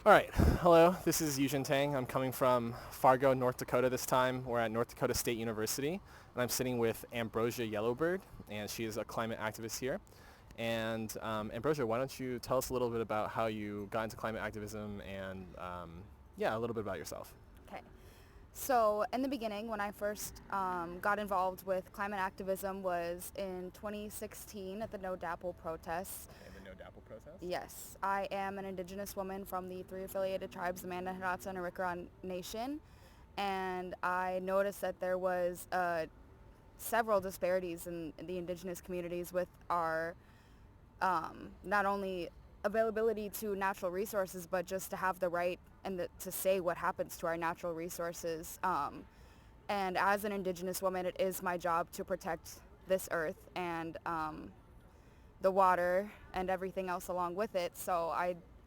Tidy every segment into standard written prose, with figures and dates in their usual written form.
All right. Hello, this is Yujin Tang. I'm coming from Fargo, North Dakota this time. We're at North Dakota State University, and I'm sitting with Ambrosia Yellowbird, and she is a climate activist here. And Ambrosia, why don't you tell us a little bit about how you got into climate activism and, yeah, a little bit about yourself. Okay. So in the beginning, when I first got involved with climate activism was in 2016 at the No DAPL protests. Okay, the No DAPL protest? Yes, I am an indigenous woman from the three affiliated tribes, the Mandan, Hidatsa, and Arikara Nation. And I noticed that there was several disparities in the indigenous communities with our not only availability to natural resources, but just to have the right and to say what happens to our natural resources. And as an indigenous woman, it is my job to protect this earth and the water and everything else along with it. So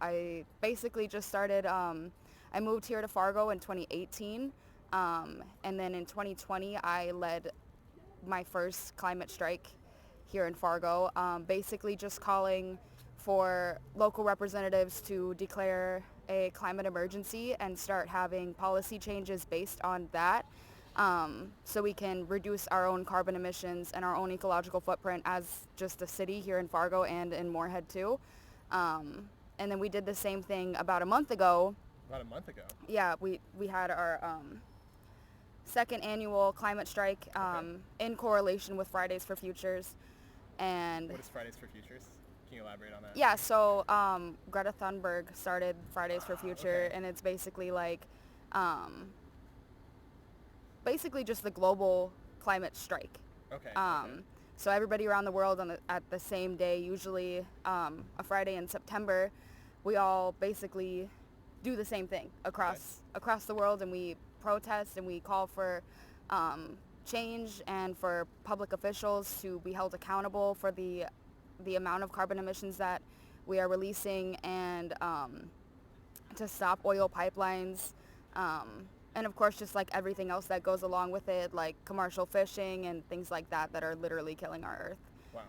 I basically just started, I moved here to Fargo in 2018. And then in 2020, I led my first climate strike here in Fargo, basically just calling for local representatives to declare a climate emergency and start having policy changes based on that, so we can reduce our own carbon emissions and our own ecological footprint as just a city here in Fargo and in Moorhead too. And then we did the same thing about a month ago. About a month ago? Yeah, we had our second annual climate strike in correlation with Fridays for Futures. And What is Fridays for Futures? Can you elaborate on that? yeah, so Greta Thunberg started Fridays for Future, okay. and it's basically like, basically just the global climate strike. Okay. So everybody around the world at the same day, usually a Friday in September, we all basically do the same thing across the world, and we protest and we call for change and for public officials to be held accountable for the amount of carbon emissions that we are releasing, and to stop oil pipelines, and of course just like everything else that goes along with it, like commercial fishing and things like that that are literally killing our earth. Wow.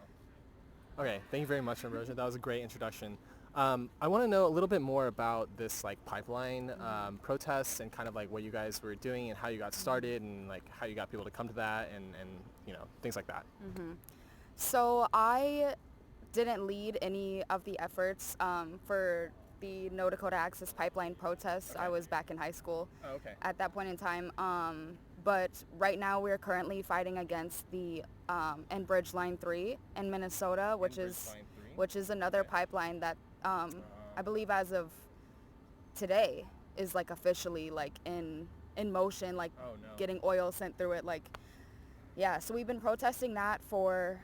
Okay, thank you very much, Ambrosia. That was a great introduction. I want to know a little bit more about this like pipeline protests and kind of like what you guys were doing and how you got started and like how you got people to come to that and you know, things like that. So I didn't lead any of the efforts for the No Dakota Access Pipeline protests. Okay. I was back in high school Oh, okay. at that point in time. But right now we're currently fighting against the Enbridge Line 3 in Minnesota, which Enbridge is Line 3? which is another Okay. pipeline that I believe as of today is like officially like in motion, like Oh, no. getting oil sent through it. Like, yeah, so we've been protesting that for,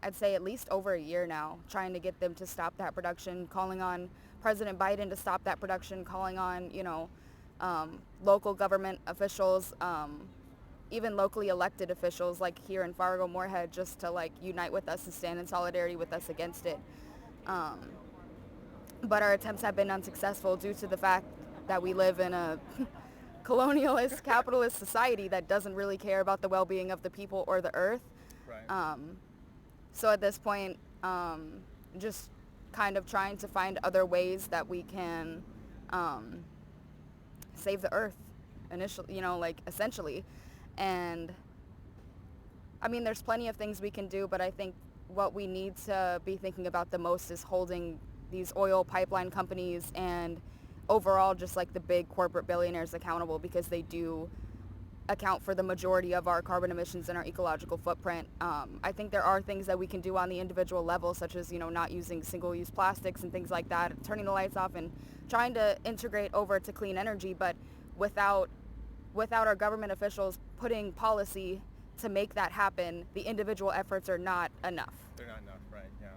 I'd say, at least over a year now, trying to get them to stop that production, calling on President Biden to stop that production, calling on, you know, local government officials, even locally elected officials like here in Fargo, Moorhead, just to like unite with us and stand in solidarity with us against it. But our attempts have been unsuccessful due to the fact that we live in a colonialist, capitalist society that doesn't really care about the well-being of the people or the earth. Right. So at this point, just kind of trying to find other ways that we can save the earth, initially, you know, like essentially. And I mean, there's plenty of things we can do, but I think what we need to be thinking about the most is holding these oil pipeline companies and overall just like the big corporate billionaires accountable, because they do account for the majority of our carbon emissions and our ecological footprint. I think there are things that we can do on the individual level, such as, you know, not using single-use plastics and things like that, turning the lights off and trying to integrate over to clean energy, but without our government officials putting policy to make that happen, the individual efforts are not enough. They're not enough, right? Yeah.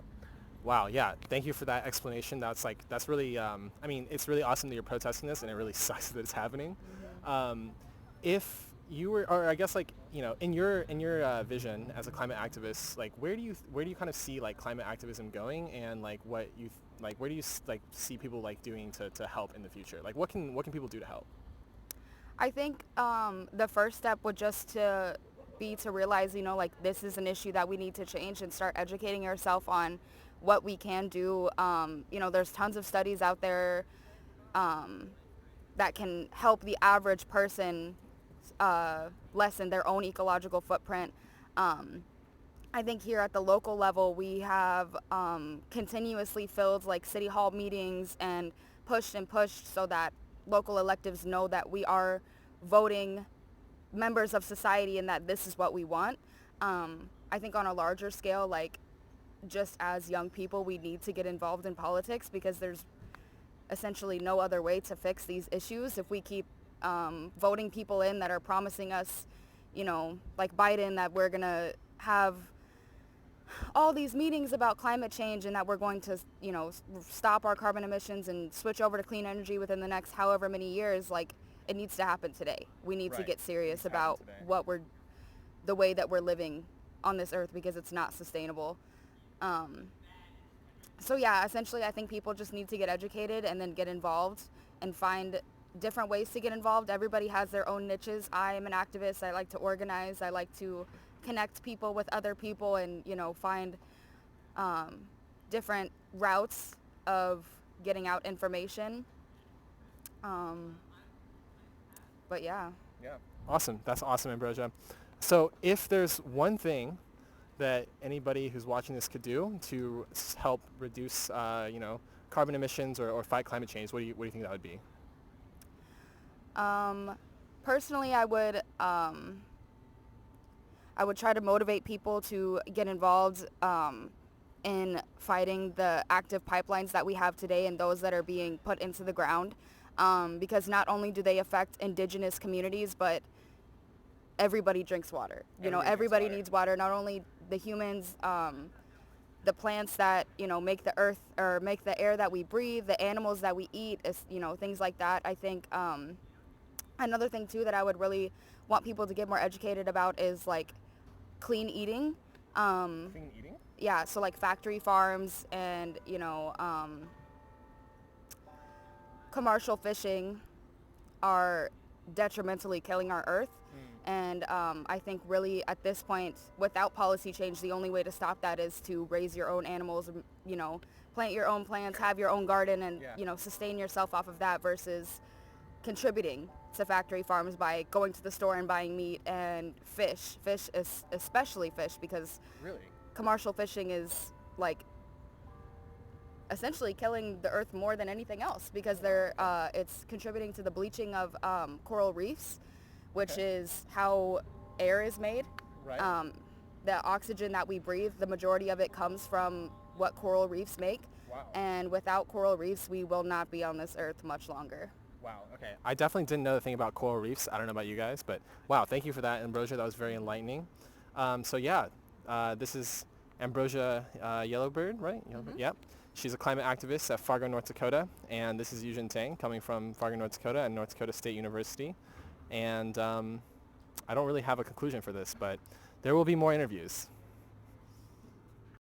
Wow. Yeah. Thank you for that explanation. That's really. I mean, it's really awesome that you're protesting this, and it really sucks that it's happening. If you were, or I guess like, you know, in your vision as a climate activist, like where do you kind of see like climate activism going, and like what you like where do you like see people like doing to help in the future? Like what can people do to help? I think the first step would just be to realize, you know, like this is an issue that we need to change and start educating yourself on what we can do. There's tons of studies out there that can help the average person lessen their own ecological footprint. I think here at the local level, we have continuously filled like city hall meetings and pushed so that local electives know that we are voting members of society and that this is what we want. I think on a larger scale, like just as young people, we need to get involved in politics because there's essentially no other way to fix these issues. If we keep voting people in that are promising us, like Biden, that we're going to have all these meetings about climate change and that we're going to, stop our carbon emissions and switch over to clean energy within the next however many years, like it needs to happen today. We need to get serious about the way that we're living on this earth because it's not sustainable. So yeah, essentially I think people just need to get educated and then get involved and find different ways to get involved. Everybody has their own niches. I am an activist. I like to organize. I like to connect people with other people and, find different routes of getting out information. But yeah. Yeah. Awesome. That's awesome, Ambrosia. So if there's one thing that anybody who's watching this could do to help reduce, carbon emissions or fight climate change, what do you think that would be? Personally, I would try to motivate people to get involved in fighting the active pipelines that we have today and those that are being put into the ground, because not only do they affect indigenous communities, but everybody drinks water. Everybody needs water, not only the humans, the plants that, make the earth or make the air that we breathe, the animals that we eat, things like that. I think another thing too that I would really want people to get more educated about is like clean eating. Clean eating? Yeah, so like factory farms and, commercial fishing are detrimentally killing our earth. And I think really at this point, without policy change, the only way to stop that is to raise your own animals, plant your own plants, have your own garden, and, sustain yourself off of that versus contributing to factory farms by going to the store and buying meat and fish, especially fish, because really commercial fishing is like essentially killing the earth more than anything else because it's contributing to the bleaching of coral reefs, which is how air is made. Right. The oxygen that we breathe, the majority of it comes from what coral reefs make. Wow. And without coral reefs, we will not be on this earth much longer. Wow. Okay. I definitely didn't know the thing about coral reefs. I don't know about you guys, but wow, thank you for that, Ambrosia. That was very enlightening. This is Ambrosia Yellowbird, right? Yellowbird? Yep. She's a climate activist at Fargo, North Dakota, and this is Yujin Tang coming from Fargo, North Dakota and North Dakota State University. And I don't really have a conclusion for this, but there will be more interviews.